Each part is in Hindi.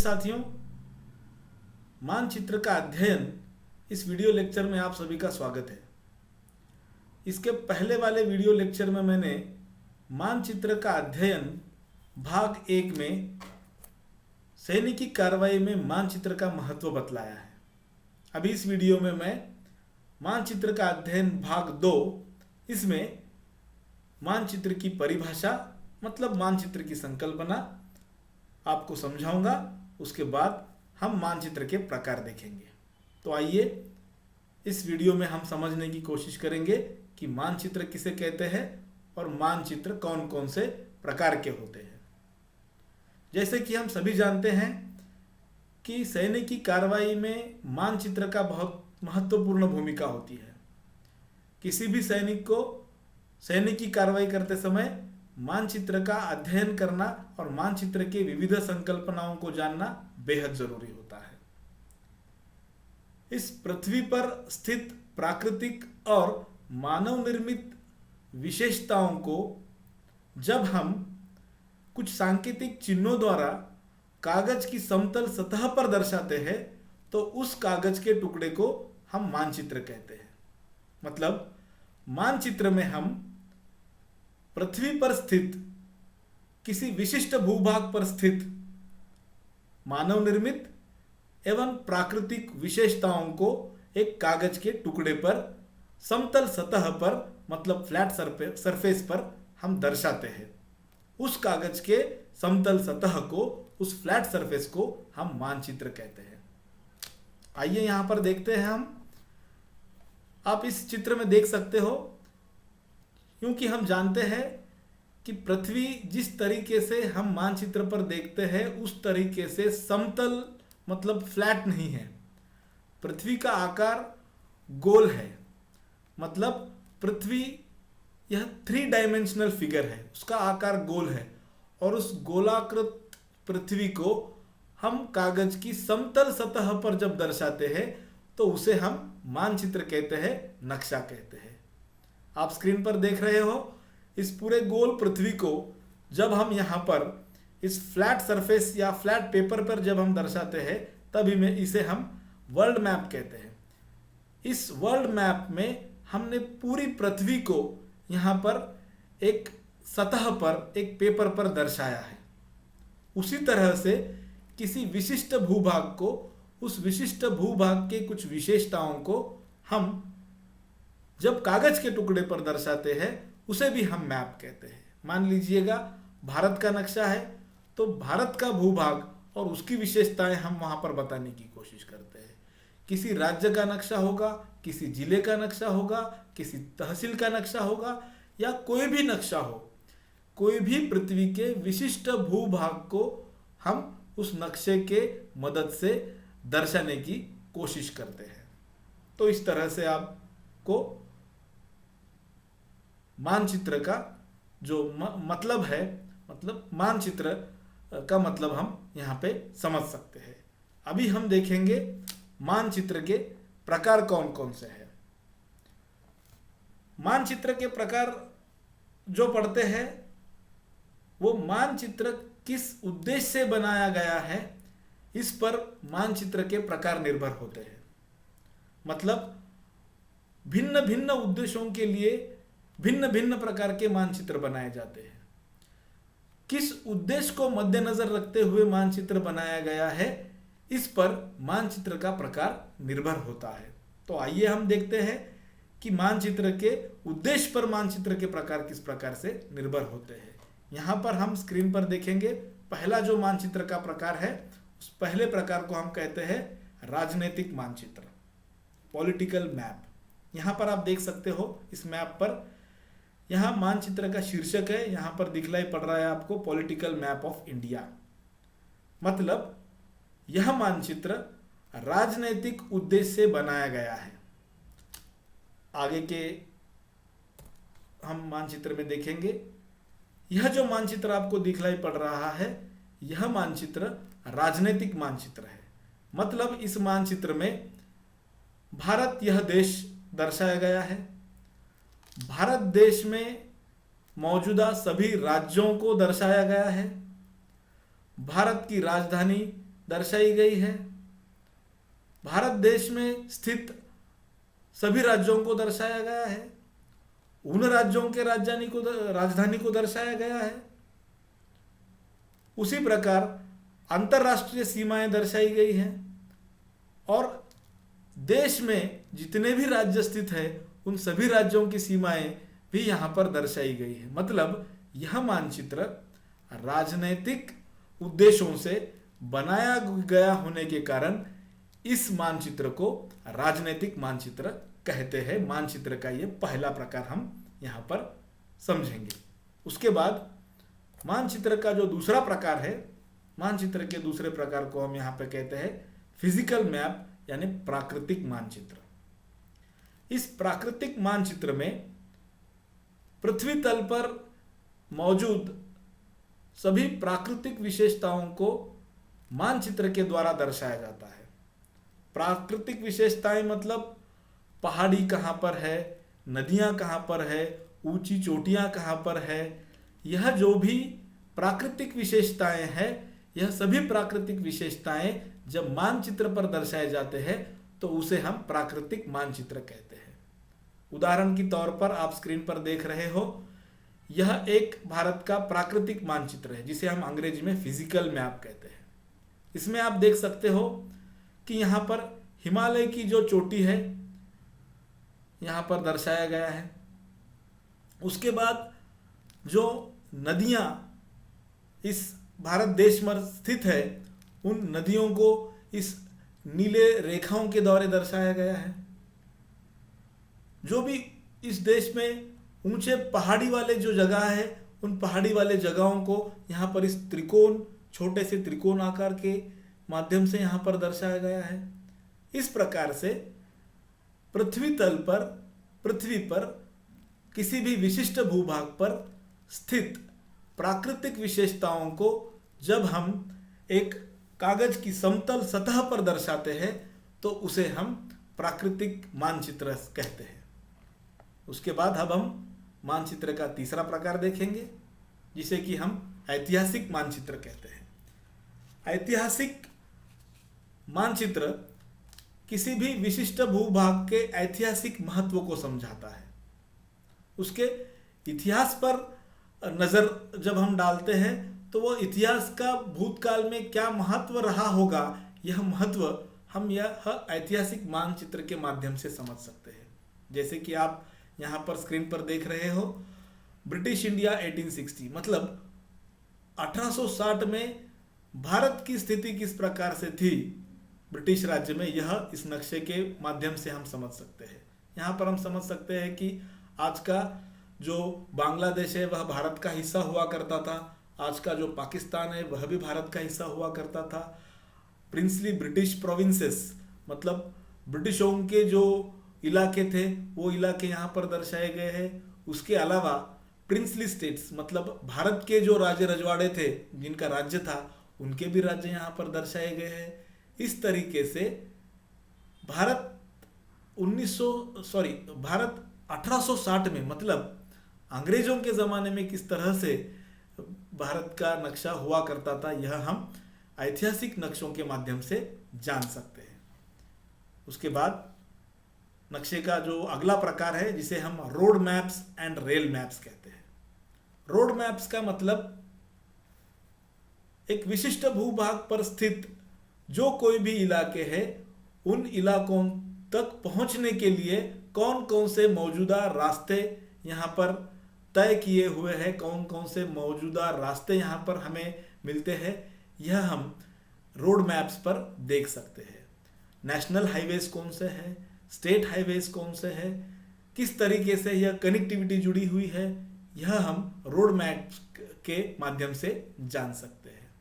साथियों, मानचित्र का अध्ययन इस वीडियो लेक्चर में आप सभी का स्वागत है। इसके पहले वाले वीडियो लेक्चर में मैंने मानचित्र का अध्ययन भाग 1 में सैनिकी कार्रवाई में मानचित्र का महत्व बतलाया है। अभी इस वीडियो में मैं मानचित्र का अध्ययन भाग 2 इसमें मानचित्र की परिभाषा मतलब मानचित्र की संकल्पना आपको समझाऊंगा। उसके बाद हम मानचित्र के प्रकार देखेंगे। तो आइए इस वीडियो में हम समझने की कोशिश करेंगे कि मानचित्र किसे कहते हैं और मानचित्र कौन कौन से प्रकार के होते हैं। जैसे कि हम सभी जानते हैं कि सैनिकी कार्रवाई में मानचित्र का बहुत महत्वपूर्ण भूमिका होती है। किसी भी सैनिक को सैनिकी कार्रवाई करते समय मानचित्र का अध्ययन करना और मानचित्र के विविध संकल्पनाओं को जानना बेहद जरूरी होता है। इस पृथ्वी पर स्थित प्राकृतिक और मानव निर्मित विशेषताओं को जब हम कुछ सांकेतिक चिन्हों द्वारा कागज की समतल सतह पर दर्शाते हैं तो उस कागज के टुकड़े को हम मानचित्र कहते हैं। मतलब मानचित्र में हम पृथ्वी पर स्थित किसी विशिष्ट भूभाग पर स्थित मानव निर्मित एवं प्राकृतिक विशेषताओं को एक कागज के टुकड़े पर समतल सतह पर मतलब फ्लैट सरफेस पर हम दर्शाते हैं। उस कागज के समतल सतह को, उस फ्लैट सरफेस को हम मानचित्र कहते हैं। आइए यहां पर देखते हैं हम। आप इस चित्र में देख सकते हो, क्योंकि हम जानते हैं कि पृथ्वी जिस तरीके से हम मानचित्र पर देखते हैं उस तरीके से समतल मतलब फ्लैट नहीं है। पृथ्वी का आकार गोल है। मतलब पृथ्वी यह 3 डायमेंशनल फिगर है, उसका आकार गोल है और उस गोलाकृत पृथ्वी को हम कागज की समतल सतह पर जब दर्शाते हैं तो उसे हम मानचित्र कहते हैं, नक्शा कहते हैं। आप स्क्रीन पर देख रहे हो, इस पूरे गोल पृथ्वी को जब हम यहाँ पर इस फ्लैट सरफेस या फ्लैट पेपर पर जब हम दर्शाते हैं तभी में इसे हम वर्ल्ड मैप कहते हैं। इस वर्ल्ड मैप में हमने पूरी पृथ्वी को यहाँ पर एक सतह पर, एक पेपर पर दर्शाया है। उसी तरह से किसी विशिष्ट भूभाग को, उस विशिष्ट भूभाग के कुछ विशेषताओं को हम जब कागज के टुकड़े पर दर्शाते हैं उसे भी हम मैप कहते हैं। मान लीजिएगा भारत का नक्शा है तो भारत का भूभाग और उसकी विशेषताएं हम वहां पर बताने की कोशिश करते हैं। किसी राज्य का नक्शा होगा, किसी जिले का नक्शा होगा, किसी तहसील का नक्शा होगा या कोई भी नक्शा हो, कोई भी पृथ्वी के विशिष्ट भूभाग को हम उस नक्शे के मदद से दर्शाने की कोशिश करते हैं। तो इस तरह से आपको मानचित्र का जो मतलब है, मतलब मानचित्र का मतलब हम यहाँ पे समझ सकते हैं। अभी हम देखेंगे मानचित्र के प्रकार कौन कौन से हैं। मानचित्र के प्रकार जो पढ़ते हैं वो मानचित्र किस उद्देश्य से बनाया गया है इस पर मानचित्र के प्रकार निर्भर होते हैं। मतलब भिन्न भिन्न उद्देश्यों के लिए भिन्न भिन्न प्रकार के मानचित्र बनाए जाते हैं। किस उद्देश्य को मद्देनजर रखते हुए मानचित्र बनाया गया है इस पर मानचित्र का प्रकार निर्भर होता है। तो आइए हम देखते हैं कि मानचित्र के उद्देश्य पर मानचित्र के प्रकार किस प्रकार से निर्भर होते हैं। यहाँ पर हम स्क्रीन पर देखेंगे, पहला जो मानचित्र का प्रकार है उस पहले प्रकार को हम कहते हैं राजनीतिक मानचित्र, पॉलिटिकल मैप। यहाँ पर आप देख सकते हो, इस मैप पर यहाँ मानचित्र का शीर्षक है, यहाँ पर दिखलाई पड़ रहा है आपको पॉलिटिकल मैप ऑफ इंडिया। मतलब यह मानचित्र राजनीतिक उद्देश्य से बनाया गया है। आगे के हम मानचित्र में देखेंगे, यह जो मानचित्र आपको दिखलाई पड़ रहा है यह मानचित्र राजनीतिक मानचित्र है। मतलब इस मानचित्र में भारत यह देश दर्शाया गया है। भारत देश में मौजूदा सभी राज्यों को दर्शाया गया है। भारत की राजधानी दर्शाई गई है। भारत देश में स्थित सभी राज्यों को दर्शाया गया है। उन राज्यों के राजधानी को दर्शाया गया है। उसी प्रकार अंतर्राष्ट्रीय सीमाएं दर्शाई गई हैं और देश में जितने भी राज्य स्थित है उन सभी राज्यों की सीमाएं भी यहाँ पर दर्शाई गई है। मतलब यह मानचित्र राजनैतिक उद्देश्यों से बनाया गया होने के कारण इस मानचित्र को राजनैतिक मानचित्र कहते हैं। मानचित्र का ये पहला प्रकार हम यहाँ पर समझेंगे। उसके बाद मानचित्र का जो दूसरा प्रकार है, मानचित्र के दूसरे प्रकार को हम यहाँ पे कहते हैं फिजिकल मैप यानी प्राकृतिक मानचित्र। इस प्राकृतिक मानचित्र में पृथ्वी तल पर मौजूद सभी प्राकृतिक विशेषताओं को मानचित्र के द्वारा दर्शाया जाता है। प्राकृतिक विशेषताएं मतलब पहाड़ी कहाँ पर है, नदियाँ कहाँ पर है, ऊंची चोटियाँ कहाँ पर है, यह जो भी प्राकृतिक विशेषताएं हैं, यह सभी प्राकृतिक विशेषताएं जब मानचित्र पर दर्शाए जाते हैं तो उसे हम प्राकृतिक मानचित्र कहते हैं। उदाहरण के तौर पर आप स्क्रीन पर देख रहे हो, यह एक भारत का प्राकृतिक मानचित्र है जिसे हम अंग्रेजी में फिजिकल मैप कहते हैं। इसमें आप देख सकते हो कि यहाँ पर हिमालय की जो चोटी है यहाँ पर दर्शाया गया है। उसके बाद जो नदियाँ इस भारत देश में स्थित है उन नदियों को इस नीले रेखाओं के द्वारा दर्शाया गया है। जो भी इस देश में ऊंचे पहाड़ी वाले जो जगह है उन पहाड़ी वाले जगहों को यहाँ पर इस त्रिकोण, छोटे से त्रिकोण आकार के माध्यम से यहाँ पर दर्शाया गया है। इस प्रकार से पृथ्वी तल पर, पृथ्वी पर किसी भी विशिष्ट भूभाग पर स्थित प्राकृतिक विशेषताओं को जब हम एक कागज की समतल सतह पर दर्शाते हैं तो उसे हम प्राकृतिक मानचित्र कहते हैं। उसके बाद अब हम मानचित्र का तीसरा प्रकार देखेंगे जिसे कि हम ऐतिहासिक मानचित्र कहते हैं। ऐतिहासिक मानचित्र किसी भी विशिष्ट भूभाग के ऐतिहासिक महत्व को समझाता है। उसके इतिहास पर नजर जब हम डालते हैं तो वो इतिहास का भूतकाल में क्या महत्व रहा होगा, यह महत्व हम यह ऐतिहासिक मानचित्र के माध्यम से समझ सकते हैं। जैसे कि आप यहाँ पर स्क्रीन पर देख रहे हो, ब्रिटिश इंडिया 1860, मतलब 1860 में भारत की स्थिति किस प्रकार से थी ब्रिटिश राज्य में, यह इस नक्शे के माध्यम से हम समझ सकते हैं। यहाँ पर हम समझ सकते हैं कि आज का जो बांग्लादेश है वह भारत का हिस्सा हुआ करता था, आज का जो पाकिस्तान है वह भी भारत का हिस्सा हुआ करता था। प्रिंसली ब्रिटिश प्रोविंसेस मतलब ब्रिटिशों के जो इलाके थे वो इलाके यहाँ पर दर्शाए गए हैं। उसके अलावा प्रिंसली स्टेट्स मतलब भारत के जो राज्य रजवाड़े थे जिनका राज्य था उनके भी राज्य यहाँ पर दर्शाए गए हैं। इस तरीके से भारत 1860 में मतलब अंग्रेजों के ज़माने में किस तरह से भारत का नक्शा हुआ करता था यह हम ऐतिहासिक नक्शों के माध्यम से जान सकते हैं। उसके बाद नक्शे का जो अगला प्रकार है जिसे हम road maps and rail maps कहते हैं। रोड मैप्स का मतलब एक विशिष्ट भूभाग पर स्थित जो कोई भी इलाके हैं उन इलाकों तक पहुंचने के लिए कौन कौन से मौजूदा रास्ते यहाँ पर तय किए हुए हैं, कौन कौन से मौजूदा रास्ते यहाँ पर हमें मिलते हैं, यह हम रोड मैप्स पर देख सकते हैं। नेशनल हाईवेज कौन से हैं, स्टेट हाईवेज कौन से हैं, किस तरीके से यह कनेक्टिविटी जुड़ी हुई है, यह हम रोड मैप्स के माध्यम से जान सकते हैं।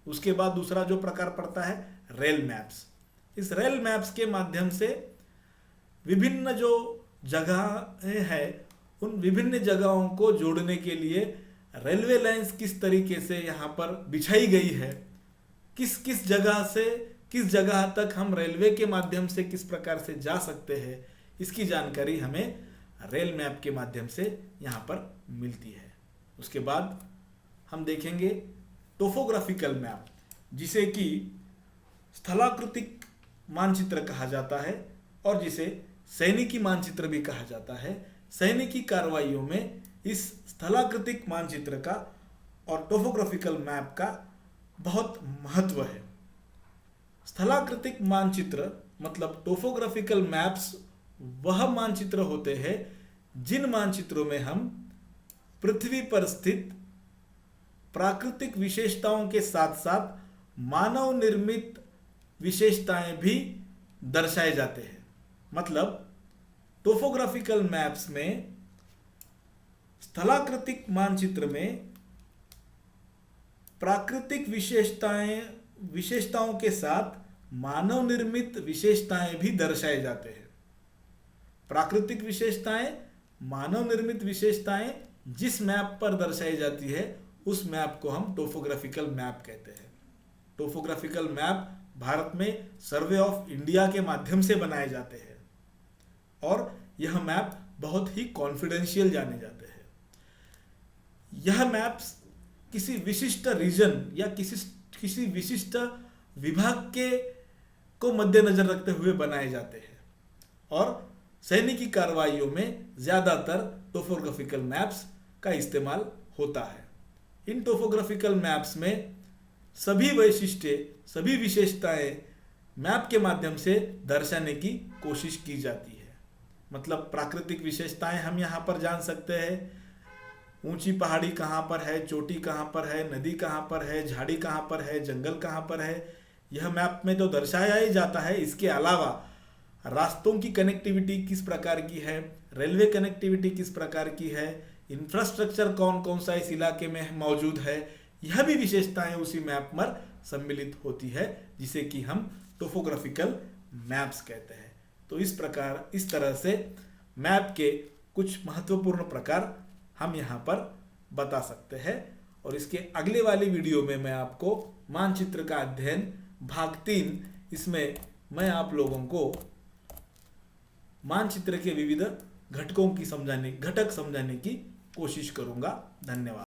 उसके बाद दूसरा जो प्रकार पड़ता है रेल मैप्स। इस रेल मैप्स के माध्यम से विभिन्न जो जगहें हैं उन विभिन्न जगहों को जोड़ने के लिए रेलवे लाइंस किस तरीके से यहाँ पर बिछाई गई है, किस किस जगह से किस जगह तक हम रेलवे के माध्यम से किस प्रकार से जा सकते हैं, इसकी जानकारी हमें रेल मैप के माध्यम से यहाँ पर मिलती है। उसके बाद हम देखेंगे टोपोग्राफिकल मैप जिसे कि स्थलाकृतिक मानचित्र कहा जाता है और जिसे सैनिकी मानचित्र भी कहा जाता है। सैनिकी कार्रवाइयों में इस स्थलाकृतिक मानचित्र का और टोपोग्राफिकल मैप का बहुत महत्व है। स्थलाकृतिक मानचित्र मतलब टोपोग्राफिकल मैप्स वह मानचित्र होते हैं जिन मानचित्रों में हम पृथ्वी पर स्थित प्राकृतिक विशेषताओं के साथ साथ मानव निर्मित विशेषताएं भी दर्शाए जाते हैं। मतलब टोपोग्राफिकल मैप्स में, स्थलाकृतिक मानचित्र में प्राकृतिक विशेषताओं के साथ मानव निर्मित विशेषताएं भी दर्शाए जाते हैं। प्राकृतिक विशेषताएं, मानव निर्मित विशेषताएं जिस मैप पर दर्शाई जाती है उस मैप को हम टोपोग्राफिकल मैप कहते हैं। टोपोग्राफिकल मैप भारत में सर्वे ऑफ इंडिया के माध्यम से बनाए जाते हैं और यह मैप बहुत ही कॉन्फिडेंशियल जाने जाते हैं। यह मैप्स किसी विशिष्ट रीजन या किसी विशिष्ट विभाग के को मद्देनजर रखते हुए बनाए जाते हैं और सैनिकी कार्रवाइयों में ज़्यादातर टोपोग्राफिकल मैप्स का इस्तेमाल होता है। इन टोपोग्राफिकल मैप्स में सभी वैशिष्ट्य, सभी विशेषताएं मैप के माध्यम से दर्शाने की कोशिश की जाती है। मतलब प्राकृतिक विशेषताएं हम यहाँ पर जान सकते हैं, ऊंची पहाड़ी कहाँ पर है, चोटी कहाँ पर है, नदी कहाँ पर है, झाड़ी कहाँ पर है, जंगल कहाँ पर है, यह मैप में तो दर्शाया ही जाता है। इसके अलावा रास्तों की कनेक्टिविटी किस प्रकार की है, रेलवे कनेक्टिविटी किस प्रकार की है, इंफ्रास्ट्रक्चर कौन कौन सा इस इलाके में मौजूद है, यह भी विशेषताएं उसी मैप पर सम्मिलित होती है जिसे कि हम टोपोग्राफिकल मैप्स कहते हैं। तो इस तरह से मैप के कुछ महत्वपूर्ण प्रकार हम यहाँ पर बता सकते हैं और इसके अगले वाली वीडियो में मैं आपको मानचित्र का अध्ययन भाग 3, इसमें मैं आप लोगों को मानचित्र के विविध घटक समझाने की कोशिश करूंगा। धन्यवाद।